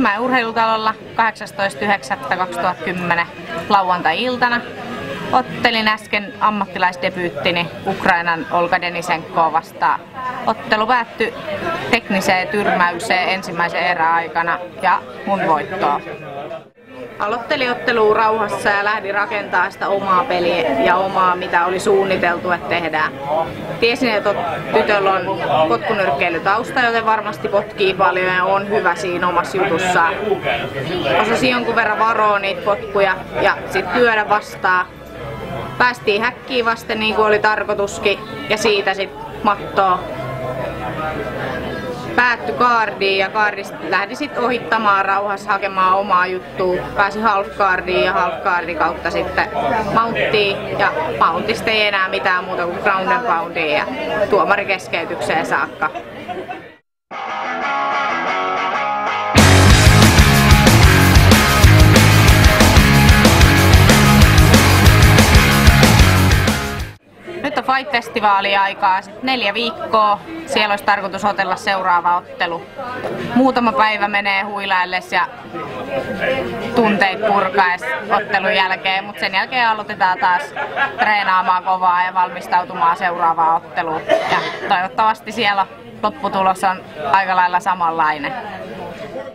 Kokemäen urheilutalolla 18.9.2010 lauantai-iltana. Ottelin äsken ammattilaisdebyyttini Ukrainan Olga Denisenkoa vastaan. Ottelu päättyi tekniseen tyrmäykseen ensimmäisen erän aikana ja mun voittoa. Aloittelin ottelua rauhassa ja lähdin rakentamaan sitä omaa peliä ja omaa, mitä oli suunniteltu, että tehdään. Tiesin, että tytöllä on potkunyrkkeilytausta, joten varmasti potkii paljon ja on hyvä siinä omassa jutussaan. Osasin jonkun verran varoa niitä potkuja ja sitten lyödä vastaan. Päästiin häkkiin vasten niin kuin oli tarkoituskin ja siitä sitten mattoa. Päättyi kaardiin ja kaardista lähdin sitten ohittamaan rauhassa hakemaan omaa juttua. Pääsin half-kaardiin ja half-kaardin kautta sitten mounttiin ja mountista ei enää mitään muuta kuin ground and poundiin ja tuomarikeskeytykseen saakka. Nyt on Fight-festivaali-aikaa, 4 viikkoa. Siellä olisi tarkoitus otella seuraava ottelu. Muutama päivä menee huilailles ja tunteet purkaes ottelun jälkeen, mutta sen jälkeen aloitetaan taas treenaamaan kovaa ja valmistautumaan seuraavaan otteluun. Ja toivottavasti siellä lopputulos on aika lailla samanlainen.